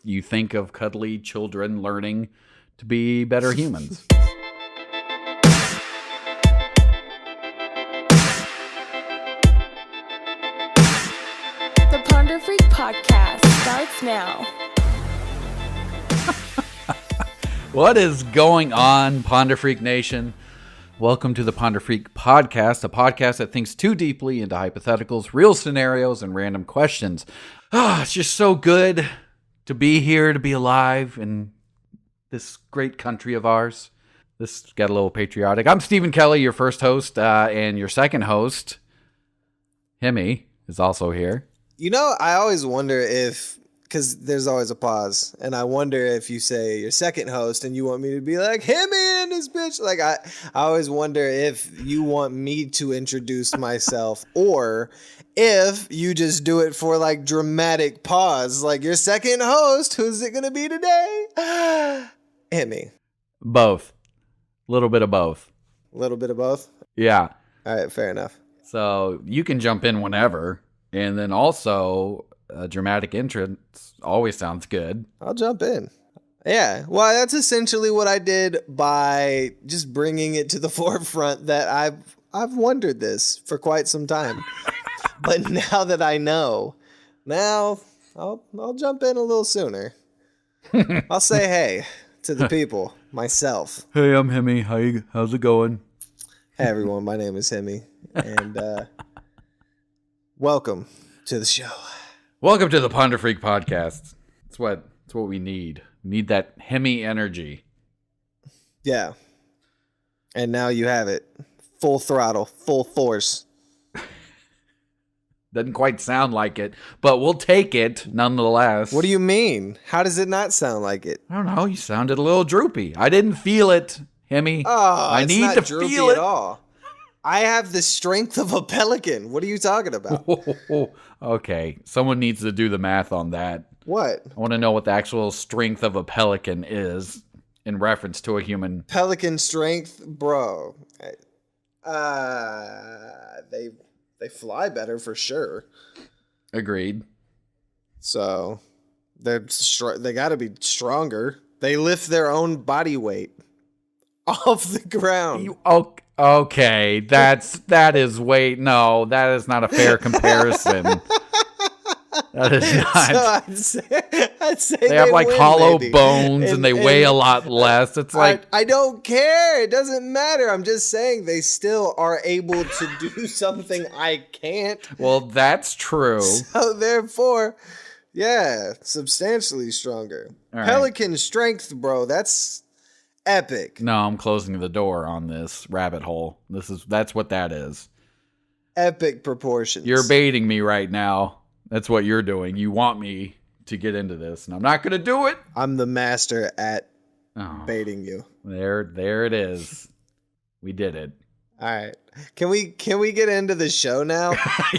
you think of cuddly children learning to be better humans. The Ponder Freak Podcast starts now. What is going on, Ponder Freak Nation? Welcome to the Ponder Freak Podcast, a podcast that thinks too deeply into hypotheticals, real scenarios, and random questions. It's just so good to be here, to be alive in this great country of ours. This got a little patriotic. I'm Stephen Kelley, your first host, and your second host, Hemi, is also here. You know, I always wonder if, because there's always a pause, and I wonder if you say your second host and you want me to be like, Hemi in this bitch. Like, I always wonder if you want me to introduce myself or if you just do it for like dramatic pause. Like, your second host, who's it going to be today? Hemi. Both. A little bit of both. A little bit of both? Yeah. All right, fair enough. So you can jump in whenever. And then also, a dramatic entrance always sounds good. I'll jump in. Yeah, well, that's essentially what I did by just bringing it to the forefront that I've wondered this for quite some time. But now that I know, now I'll jump in a little sooner. I'll say hey to the people, myself. Hey, I'm Hemi. How's it going? Hey, everyone, my name is Hemi, and welcome to the show. Welcome to the Ponder Freak Podcast. It's what we need. We need that Hemi energy. Yeah. And now you have it. Full throttle, full force. Doesn't quite sound like it, but we'll take it nonetheless. What do you mean? How does it not sound like it? I don't know. You sounded a little droopy. I didn't feel it, Hemi. Oh, I it's need not to droopy feel it. at all. I have the strength of a pelican. What are you talking about? Okay, someone needs to do the math on that. What? I want to know what the actual strength of a pelican is in reference to a human. Pelican strength, bro. They fly better for sure. Agreed. So they got to be stronger. They lift their own body weight off the ground. Okay, that is that is not a fair comparison. That is not. So I'd say they have like win, hollow maybe. bones and they weigh a lot less. It's like I don't care. It doesn't matter. I'm just saying they still are able to do something I can't. Well, that's true. So therefore, yeah, substantially stronger. All right. Pelican strength, bro. That's epic. No, I'm closing the door on this rabbit hole. That's what that is. Epic proportions. You're baiting me right now. That's what you're doing. You want me to get into this, and I'm not going to do it. I'm the master at baiting you. There it is. We did it. All right. Can we get into the show now?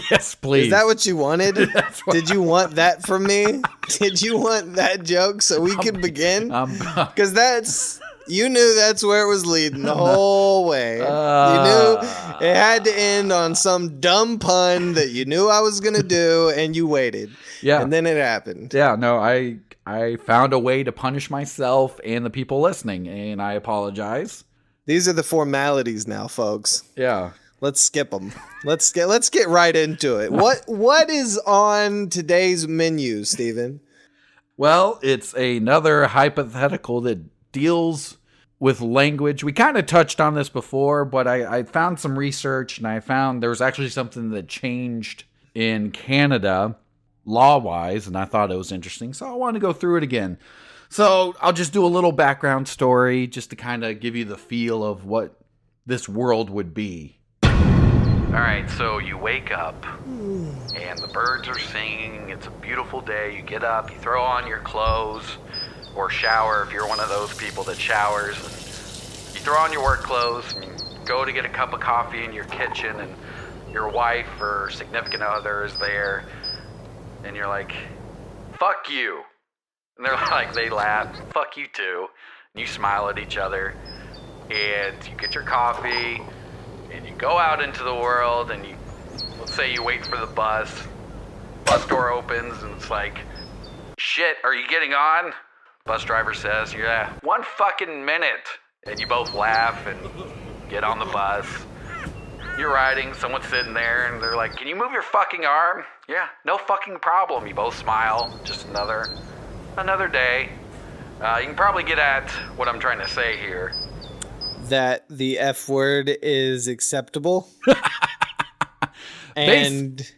Yes, please. Is that what you wanted? Did you want that from me? Did you want that joke so we could begin? Because you knew that's where it was leading the whole way. You knew it had to end on some dumb pun that you knew I was going to do, and you waited. Yeah. And then it happened. Yeah, no, I found a way to punish myself and the people listening, and I apologize. These are the formalities now, folks. Yeah. Let's skip them. Let's get right into it. What is on today's menu, Steven? Well, it's another hypothetical that deals with language. We kind of touched on this before, but I found some research, and I found there was actually something that changed in Canada law-wise, and I thought it was interesting, so I want to go through it again. So I'll just do a little background story just to kind of give you the feel of what this world would be. All right, so you wake up, and the birds are singing. It's a beautiful day. You get up, you throw on your clothes, or shower if you're one of those people that showers. And you throw on your work clothes, and you go to get a cup of coffee in your kitchen, and your wife or significant other is there, and you're like, fuck you. And they're like, they laugh, fuck you too. And you smile at each other, and you get your coffee, and you go out into the world, and let's say you wait for the bus door opens, and it's like, Shit, are you getting on? Bus driver says, yeah, 1 fucking minute. And you both laugh and get on the bus. You're riding, someone's sitting there, and they're like, can you move your fucking arm? Yeah, no fucking problem. You both smile. Just another day. You can probably get at what I'm trying to say here. That the F word is acceptable and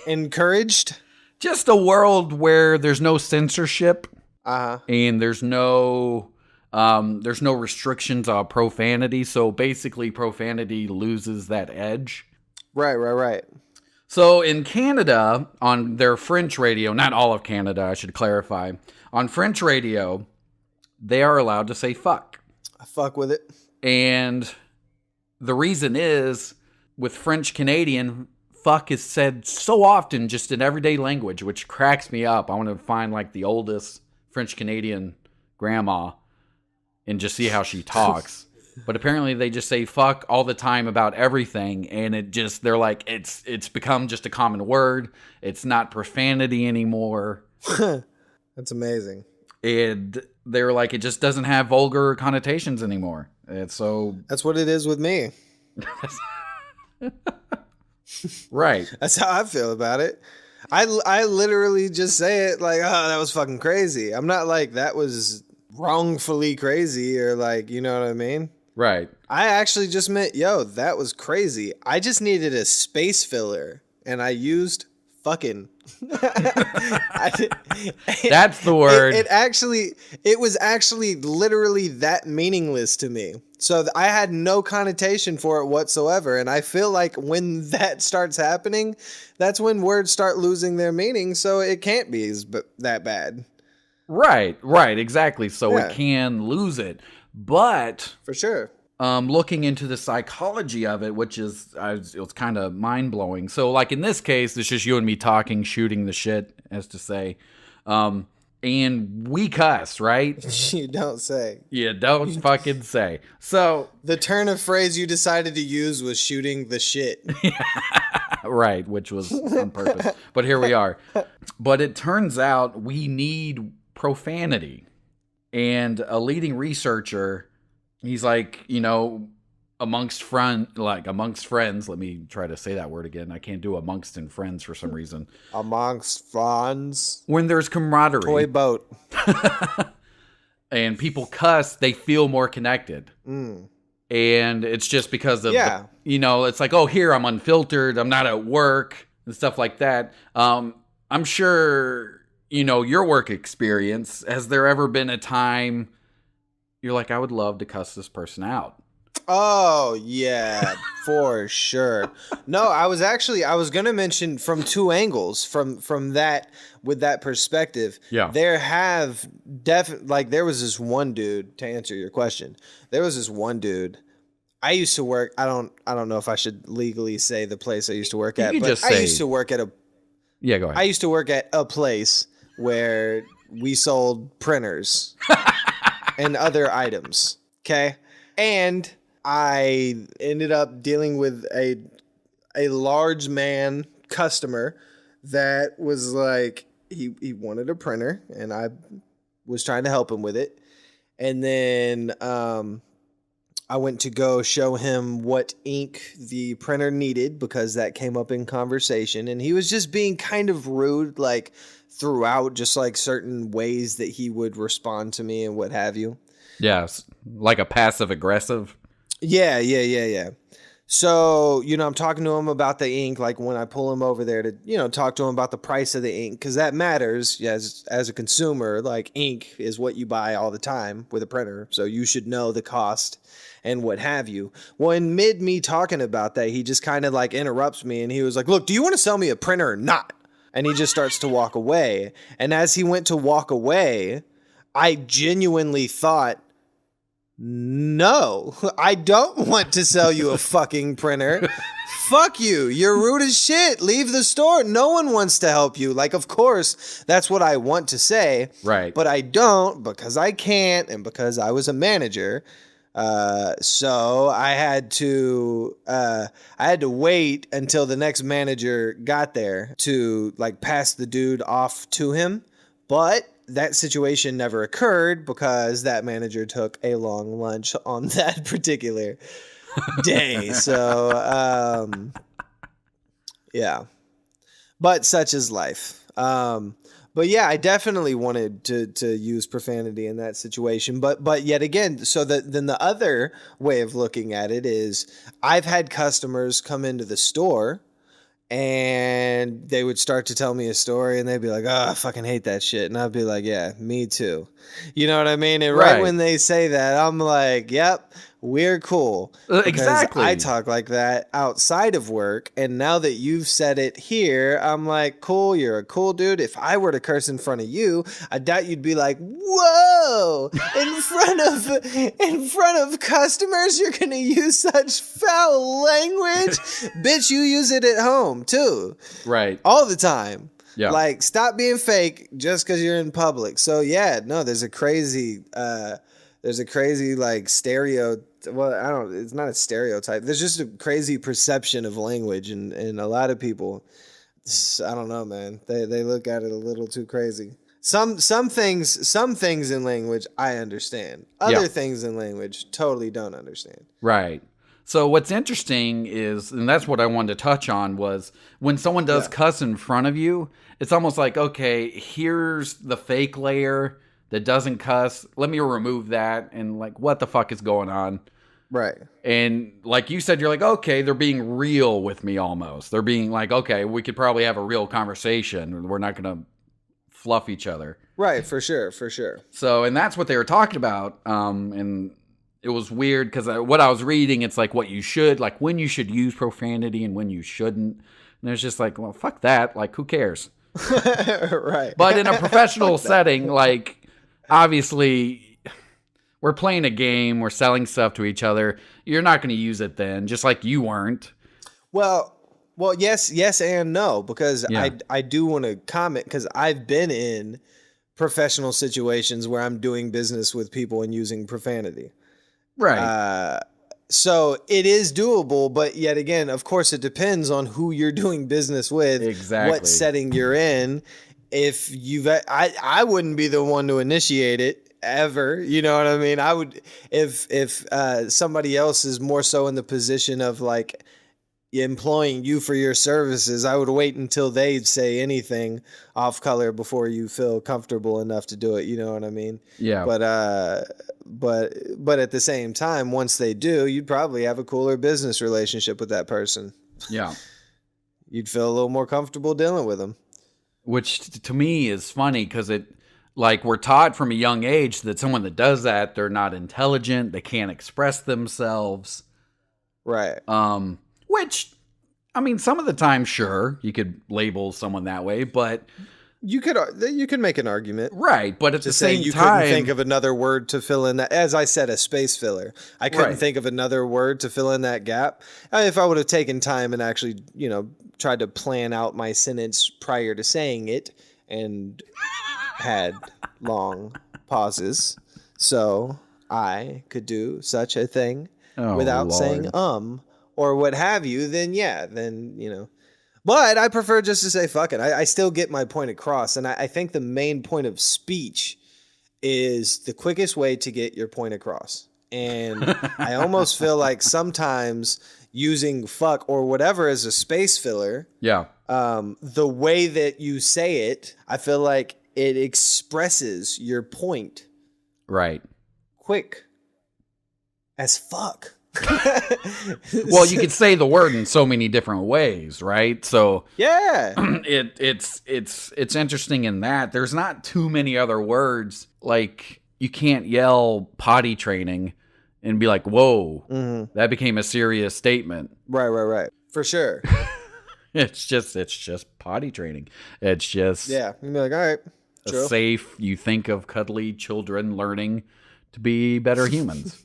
encouraged. Just a world where there's no censorship, and there's no restrictions on profanity. So basically, profanity loses that edge. Right. So in Canada, on their French radio, not all of Canada, I should clarify, on French radio, they are allowed to say fuck. I fuck with it. And the reason is, with French Canadian, fuck is said so often just in everyday language, which cracks me up. I want to find like the oldest French Canadian grandma and just see how she talks. But apparently they just say fuck all the time about everything, and they're like, it's become just a common word. It's not profanity anymore. That's amazing. And they're like, it just doesn't have vulgar connotations anymore. And so that's what it is with me. Right. That's how I feel about it. I literally just say it like, oh, that was fucking crazy. I'm not like, that was wrongfully crazy, or like, you know what I mean? Right. I actually just meant, yo, that was crazy. I just needed a space filler, and I used fucking. That's the word. It was actually literally that meaningless to me. So I had no connotation for it whatsoever. And I feel like when that starts happening, that's when words start losing their meaning. So it can't be that bad. Right, exactly. So it can lose it. But for sure. Looking into the psychology of it, which is, it was kind of mind-blowing. So, like, in this case, it's just you and me talking, shooting the shit, as to say. And we cuss, right? You don't say. You don't fucking say. So the turn of phrase you decided to use was shooting the shit. Right, which was on purpose. But here we are. But it turns out we need profanity. And a leading researcher, he's like, amongst friends, let me try to say that word again. I can't do amongst and friends for some reason. Amongst friends. When there's camaraderie. Toy boat. And people cuss, they feel more connected. And it's just because of, it's like, oh, here, I'm unfiltered. I'm not at work and stuff like that. I'm sure, your work experience, has there ever been a time you're like, I would love to cuss this person out? Oh, yeah, for sure. No, I was going to mention from two angles, from that, with that perspective. Yeah. There have there was this one dude, to answer your question. There was this one dude. I used to work, I don't know if I should legally say the place I used to work at, but I used to work at go ahead. I used to work at a place where we sold printers and other items. Okay. And I ended up dealing with a large man customer that was like, he wanted a printer, and I was trying to help him with it. And then I went to go show him what ink the printer needed, because that came up in conversation, and he was just being kind of rude, like throughout, just like certain ways that he would respond to me and what have you. Yes, like a passive aggressive. Yeah. So, I'm talking to him about the ink, like when I pull him over there to, talk to him about the price of the ink, because that matters as a consumer. Like, ink is what you buy all the time with a printer, so you should know the cost and what have you. Well, in mid me talking about that, he just kind of like interrupts me, and he was like, look, do you want to sell me a printer or not? And he just starts to walk away. And as he went to walk away, I genuinely thought, no, I don't want to sell you a fucking printer. Fuck you. You're rude as shit. Leave the store. No one wants to help you. Like, of course, that's what I want to say. Right. But I don't, because I can't, and because I was a manager. So I had to wait until the next manager got there to like pass the dude off to him. But that situation never occurred because that manager took a long lunch on that particular day. So, yeah. But such is life. But yeah, I definitely wanted to use profanity in that situation. But yet again, so then the other way of looking at it is I've had customers come into the store and they would start to tell me a story and they'd be like, oh, I fucking hate that shit. And I'd be like, yeah, me too. You know what I mean? And right when they say that, I'm like, yep, we're cool. Exactly. I talk like that outside of work. And now that you've said it here, I'm like, cool, you're a cool dude. If I were to curse in front of you, I doubt you'd be like, whoa, in front of customers, you're going to use such foul language. Bitch, you use it at home too. Right. All the time. Yeah. Like, stop being fake just because you're in public. So yeah, no, there's a crazy like it's not a stereotype. There's just a crazy perception of language and a lot of people, I don't know, man. They look at it a little too crazy. Some things in language I understand. Other things in language totally don't understand. Right. So what's interesting is, and that's what I wanted to touch on, was when someone does cuss in front of you, it's almost like, okay, here's the fake layer that doesn't cuss. Let me remove that. And like, what the fuck is going on? Right. And like you said, you're like, okay, they're being real with me almost. They're being like, okay, we could probably have a real conversation. We're not going to fluff each other. Right. For sure. For sure. So, and that's what they were talking about. And it was weird because what I was reading, it's like what you should, like when you should use profanity and when you shouldn't. And it's just like, well, fuck that. Like, who cares? Right. But in a professional setting, like, obviously, we're playing a game. We're selling stuff to each other. You're not going to use it then, just like you weren't. Well, yes and no, because I do want to comment because I've been in professional situations where I'm doing business with people and using profanity. Right. So it is doable, but yet again, of course, it depends on who you're doing business with, exactly, what setting you're in. If I wouldn't be the one to initiate it ever. You know what I mean? I would, if somebody else is more so in the position of like employing you for your services, I would wait until they'd say anything off color before you feel comfortable enough to do it. You know what I mean? Yeah. But at the same time, once they do, you'd probably have a cooler business relationship with that person. Yeah. You'd feel a little more comfortable dealing with them. Which to me is funny because like we're taught from a young age that someone that does that, they're not intelligent, they can't express themselves. Right. Which, I mean, some of the time, sure, you could label someone that way, but you could make an argument, right? But at the same you time, couldn't think of another word to fill in that. As I said, a space filler. I couldn't think of another word to fill in that gap. If I would have taken time and actually, tried to plan out my sentence prior to saying it and had long pauses, so I could do such a thing without saying or what have you, then But I prefer just to say fuck it. I still get my point across. And I think the main point of speech is the quickest way to get your point across. And I almost feel like sometimes using fuck or whatever as a space filler, the way that you say it, I feel like it expresses your point. Right. Quick as fuck. Well, you could say the word in so many different ways, right? So yeah, it's interesting in that there's not too many other words. Like you can't yell potty training and be like, "Whoa, that became a serious statement." Right. For sure. It's just potty training. It's just you'd be like, all right, a safe. You think of cuddly children learning to be better humans.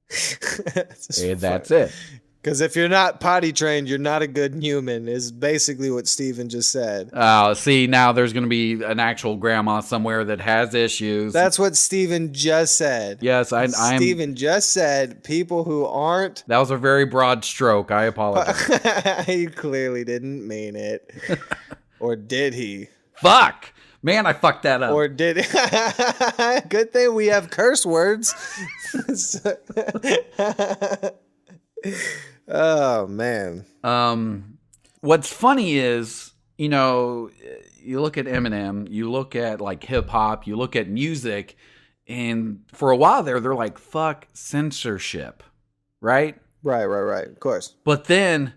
That's it. Because if you're not potty trained, you're not a good human, is basically what Steven just said. See, now there's going to be an actual grandma somewhere that has issues. That's what Steven just said. Yes, Steven just said people who aren't... That was a very broad stroke. I apologize. He clearly didn't mean it. Or did he? Fuck! Man, I fucked that up. Or did good thing we have curse words. Oh man. What's funny is, you know, you look at Eminem, you look at like hip hop, you look at music, and for a while there, they're like, fuck censorship, right? Right. Of course. But then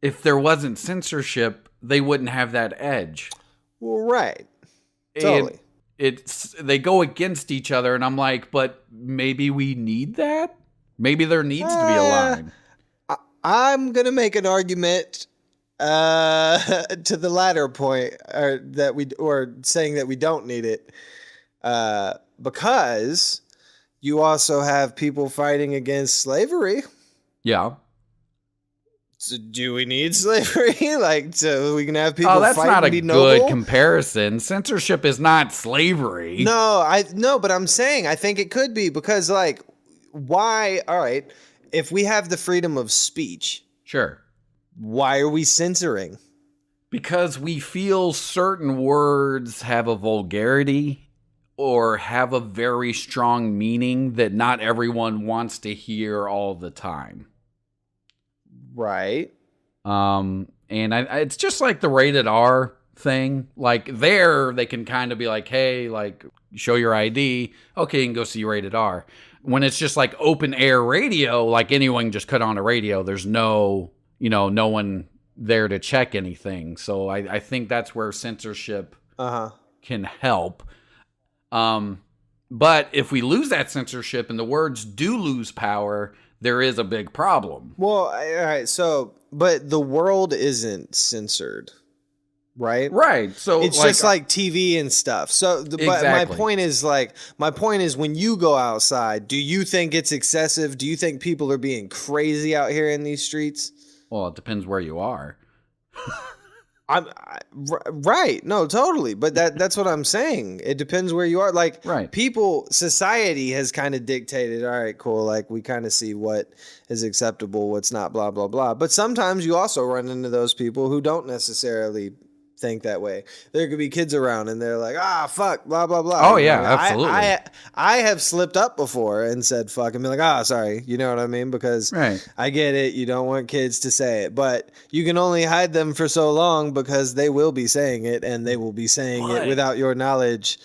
if there wasn't censorship, they wouldn't have that edge. Well, right. Totally. They go against each other, and I'm like, but maybe we need that? Maybe there needs to be a line. I'm gonna make an argument to the latter point, or saying that we don't need it, because you also have people fighting against slavery. Yeah. So do we need slavery? Like, so we can have people that's fight not and a be noble? good comparison. Censorship is not slavery. No, but I'm saying I think it could be, because like, why? All right, if we have the freedom of speech, Sure. why are we censoring? Because we feel certain words have a vulgarity or have a very strong meaning that not everyone wants to hear all the time. Right. And it's just like the rated R thing. Like there, they can kind of be like, hey, like show your ID. Okay, you can go see rated R. When it's just like open air radio, like anyone can just cut on a radio. There's no one there to check anything. So I think that's where censorship can help. But if we lose that censorship and the words do lose power, there is a big problem. Well, all right. So, but the world isn't censored, right? Right. So it's just like TV and stuff. So, but my point is, when you go outside, do you think it's excessive? Do you think people are being crazy out here in these streets? Well, it depends where you are. Right. No, totally. But that's what I'm saying. It depends where you are. Like, right. Society has kind of dictated, all right, cool. Like, we kind of see what is acceptable, what's not, blah, blah, blah. But sometimes you also run into those people who don't necessarily think that way. There could be kids around and they're like, fuck, blah, blah, blah. Oh, yeah, absolutely. I have slipped up before and said fuck and be like, sorry. You know what I mean? Because I get it. You don't want kids to say it, but you can only hide them for so long because they will be saying it, and they will be saying it without your knowledge.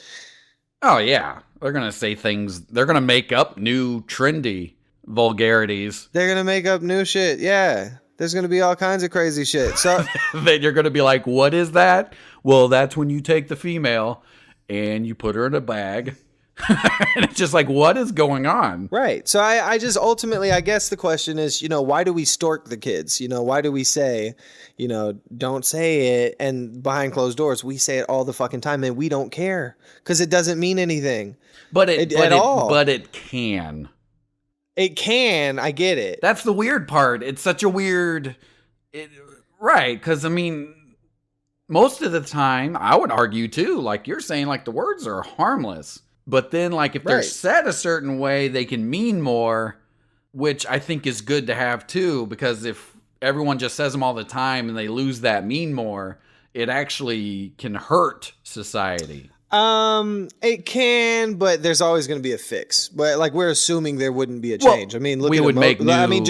Oh, yeah. They're going to say things. They're going to make up new trendy vulgarities. They're going to make up new shit. Yeah. There's going to be all kinds of crazy shit. So then you're going to be like, what is that? Well, that's when you take the female and you put her in a bag. And it's just like, what is going on? Right. So I just ultimately, I guess the question is, why do we stork the kids? Why do we say, don't say it? And behind closed doors, we say it all the fucking time, and we don't care because it doesn't mean anything. But it can. It can. I get it. That's the weird part. It's such a weird... right, because, I mean, most of the time, I would argue, too, like you're saying, like, the words are harmless. But then, like, if they're said a certain way, they can mean more, which I think is good to have, too, because if everyone just says them all the time and they lose that mean more, it actually can hurt society. It can, but there's always going to be a fix. But like, we're assuming there wouldn't be a change. Well, I mean, look we at would make new... I mean,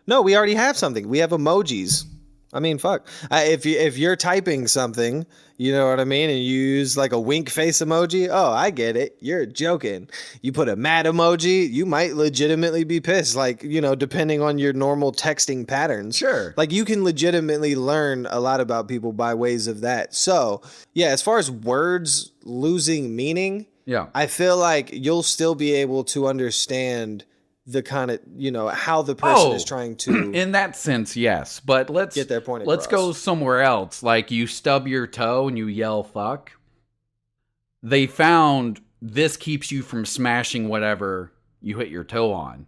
no, we already have something. We have emojis. I mean, fuck. If you're typing something, you know what I mean, and you use like a wink face emoji, oh, I get it. You're joking. You put a mad emoji, you might legitimately be pissed. Like, depending on your normal texting patterns. Sure. Like, you can legitimately learn a lot about people by ways of that. So, yeah, as far as words losing meaning, I feel like you'll still be able to understand the kind of, how the person is trying to... In that sense, yes. But let's get their point across. Let's go somewhere else. Like, you stub your toe and you yell fuck. They found this keeps you from smashing whatever you hit your toe on.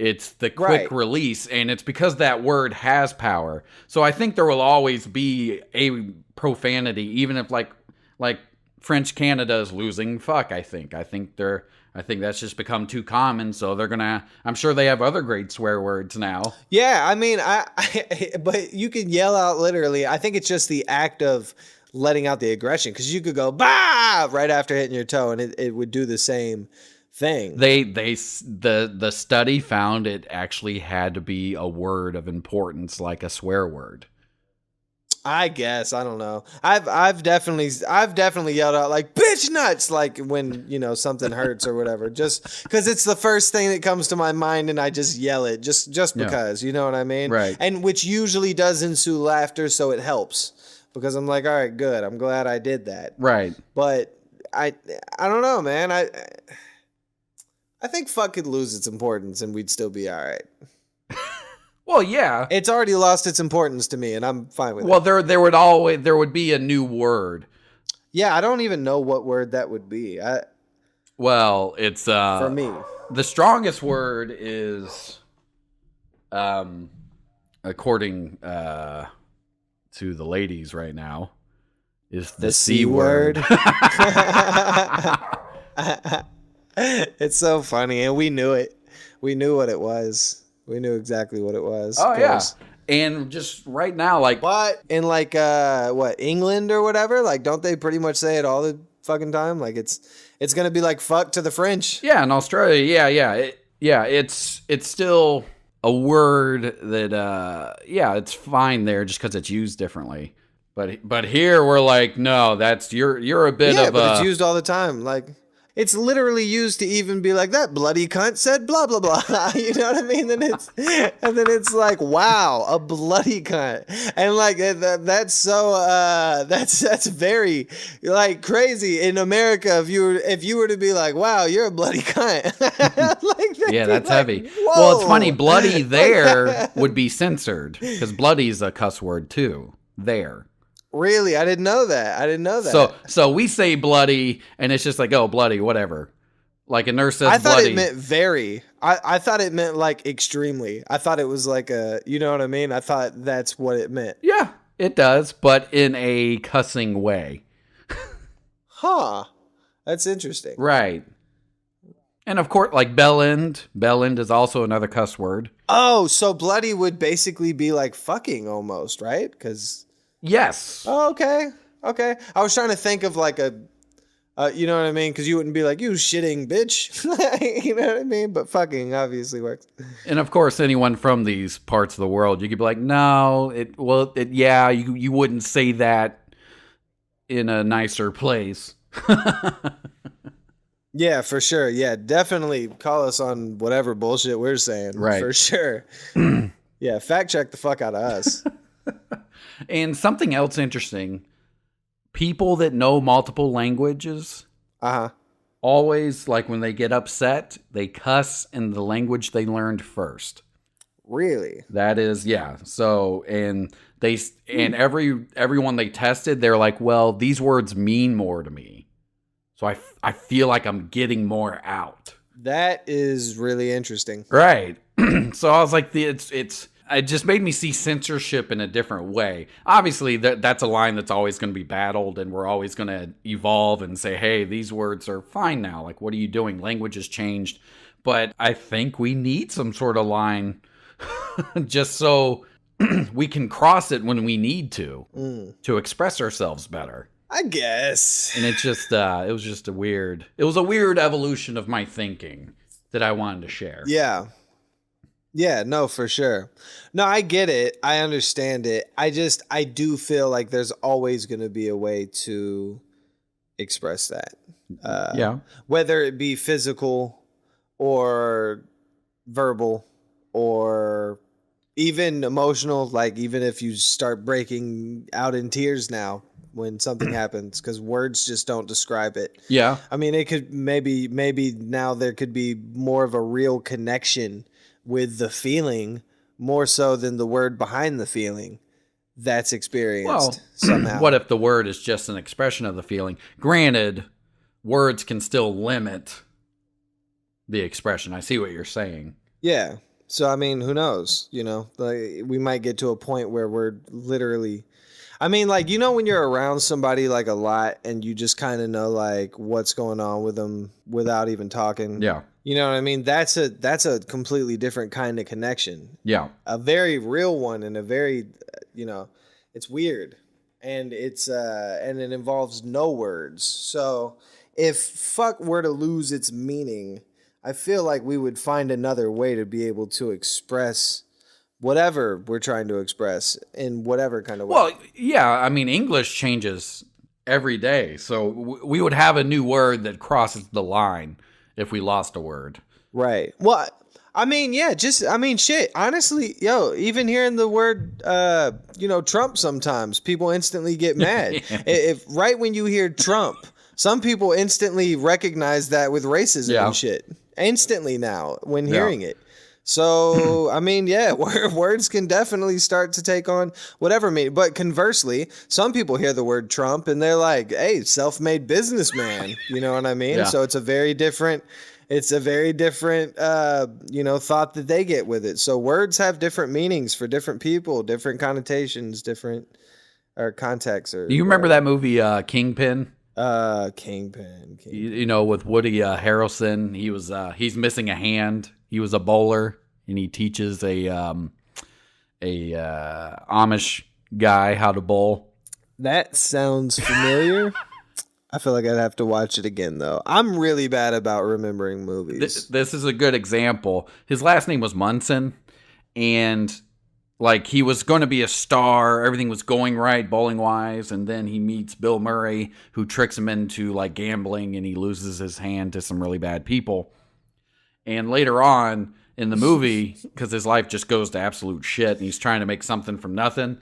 It's the quick release, and it's because that word has power. So I think there will always be a profanity, even if like French Canada is losing fuck, I think that's just become too common, so I'm sure they have other great swear words now. Yeah, I mean, but you can yell out literally. I think it's just the act of letting out the aggression, because you could go bah right after hitting your toe and it would do the same thing. The study found it actually had to be a word of importance, like a swear word. I guess, I don't know. I've definitely yelled out like bitch nuts, like when, you know, something hurts or whatever, just because it's the first thing that comes to my mind and I just yell it just because, you know what I mean? Right. And which usually does ensue laughter, so it helps because I'm like, all right, good. I'm glad I did that. Right. But I don't know, man. I think fuck could lose its importance and we'd still be all right. Well, yeah. It's already lost its importance to me, and I'm fine with it. Well, there would be a new word. Yeah, I don't even know what word that would be. Well, it's for me. The strongest word is according to the ladies right now is the C word. It's so funny, and we knew it. We knew what it was. We knew exactly what it was. Oh, yeah. And just right now, like... What? In, like, England or whatever? Like, don't they pretty much say it all the fucking time? Like, it's going to be like fuck to the French. Yeah, in Australia, yeah. It's still a word that, it's fine there just because it's used differently. But here we're like, no, that's... You're a bit of Yeah, but it's used all the time. Like... It's literally used to even be like, that bloody cunt said blah, blah, blah. You know what I mean? And then it's like, wow, a bloody cunt. And like, that's so, that's very like crazy in America. If you were to be like, wow, you're a bloody cunt. Like, yeah, that's like, heavy. whoa. Well, it's funny. Bloody there would be censored because bloody's a cuss word too. There. Really? I didn't know that. So we say bloody, and it's just like, oh, bloody, whatever. Like a nurse says I thought bloody. it meant very. I thought it meant like extremely. I thought it was like a, you know what I mean? I thought that's what it meant. Yeah, it does, but in a cussing way. Huh. That's interesting. Right. And of course, like bellend. Bellend is also another cuss word. Oh, so bloody would basically be like fucking almost, right? Because... Yes. Oh, okay. Okay. I was trying to think of like a, you know what I mean? Because you wouldn't be like, you shitting bitch. You know what I mean? But fucking obviously works. And of course, anyone from these parts of the world, you could be like, no, you wouldn't say that in a nicer place. Yeah, for sure. Yeah, definitely call us on whatever bullshit we're saying. Right. For sure. Yeah, fact check the fuck out of us. And something else interesting, people that know multiple languages always, like when they get upset, they cuss in the language they learned first. Really? That is, yeah. So, and everyone they tested, they're like, well, these words mean more to me. So I feel like I'm getting more out. That is really interesting. Right. So I was like, it just made me see censorship in a different way. Obviously, that's a line that's always going to be battled, and we're always going to evolve and say, hey, these words are fine now. Like, what are you doing? Language has changed. But I think we need some sort of line just so we can cross it when we need to express ourselves better. I guess. And it was a weird evolution of my thinking that I wanted to share. Yeah. Yeah, no, for sure. No, I get it. I understand it. I do feel like there's always going to be a way to express that. Yeah. Whether it be physical or verbal or even emotional, like even if you start breaking out in tears now when something happens, because words just don't describe it. Yeah. I mean, it could maybe now there could be more of a real connection with the feeling, more so than the word behind the feeling that's experienced somehow. What if the word is just an expression of the feeling? Granted, words can still limit the expression. I see what you're saying. Yeah. So, I mean, who knows? You know, like we might get to a point where we're literally, I mean, like, you know, when you're around somebody like a lot and you just kind of know like what's going on with them without even talking. Yeah. You know what I mean? That's a completely different kind of connection. Yeah. A very real one and a very, you know, it's weird. and it involves no words. So if fuck were to lose its meaning, I feel like we would find another way to be able to express whatever we're trying to express in whatever kind of way. Well, yeah, I mean, English changes every day, so we would have a new word that crosses the line if we lost a word. Right. Well, I mean, yeah, shit. Honestly, even hearing the word, Trump sometimes, people instantly get mad. If right when you hear Trump, some people instantly recognize that with racism and shit. Instantly now when hearing it. So, I mean, yeah, words can definitely start to take on whatever meaning. But conversely, some people hear the word Trump and they're like, hey, self-made businessman. You know what I mean? Yeah. So it's a very different thought that they get with it. So words have different meanings for different people, different connotations, different or contexts. Or do you remember that movie Kingpin? Kingpin. With Woody Harrelson. He's missing a hand. He was a bowler, and he teaches a Amish guy how to bowl. That sounds familiar. I feel like I'd have to watch it again, though. I'm really bad about remembering movies. This is a good example. His last name was Munson, and like he was going to be a star. Everything was going right bowling-wise, and then he meets Bill Murray, who tricks him into like gambling, and he loses his hand to some really bad people. And later on in the movie, because his life just goes to absolute shit, and he's trying to make something from nothing,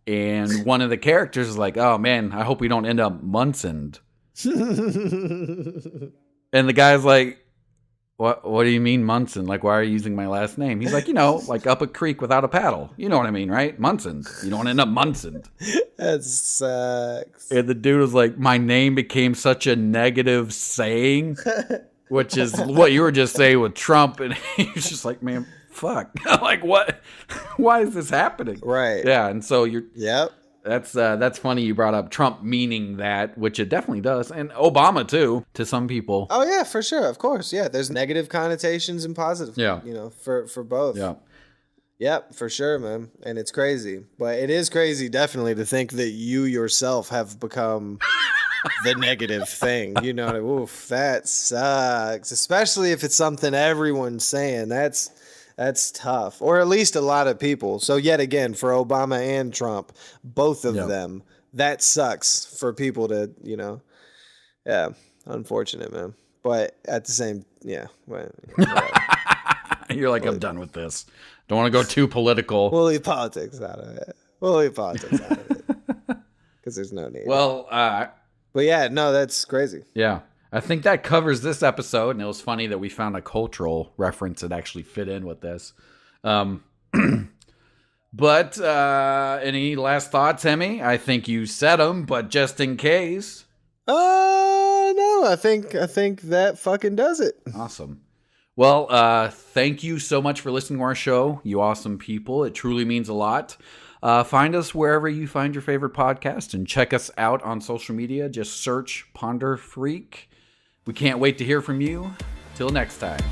and one of the characters is like, oh man, I hope we don't end up Munsoned. And the guy's like, what do you mean Munson? Like, why are you using my last name? He's like, like up a creek without a paddle. You know what I mean, right? Munsoned. You don't end up Munsoned. That sucks. And the dude was like, my name became such a negative saying, which is what you were just saying with Trump. And he was just like, man, fuck. Like, what? Why is this happening? Right. Yeah. And so Yep. That's funny you brought up Trump meaning that, which it definitely does. And Obama, too, to some people. Oh, yeah, for sure. Of course. Yeah. There's negative connotations and positive, for both. Yeah. Yep, for sure, man. And it's crazy. But it is crazy, definitely, to think that you yourself have become the negative thing. Oof, that sucks. Especially if it's something everyone's saying. That's tough, or at least a lot of people. So yet again, for Obama and Trump, both of them, that sucks for people to, unfortunate, man. But at the same, You're like, I'm done with this. Don't want to go too political. We'll leave politics out of it. Because there's no need. Well, but yeah, no, that's crazy. Yeah. I think that covers this episode, and it was funny that we found a cultural reference that actually fit in with this. But any last thoughts, Hemi? I think you said them, but just in case. No, I think that fucking does it. Awesome. Well, thank you so much for listening to our show, you awesome people. It truly means a lot. Find us wherever you find your favorite podcast, and check us out on social media. Just search Ponder Freak. We can't wait to hear from you. Till next time.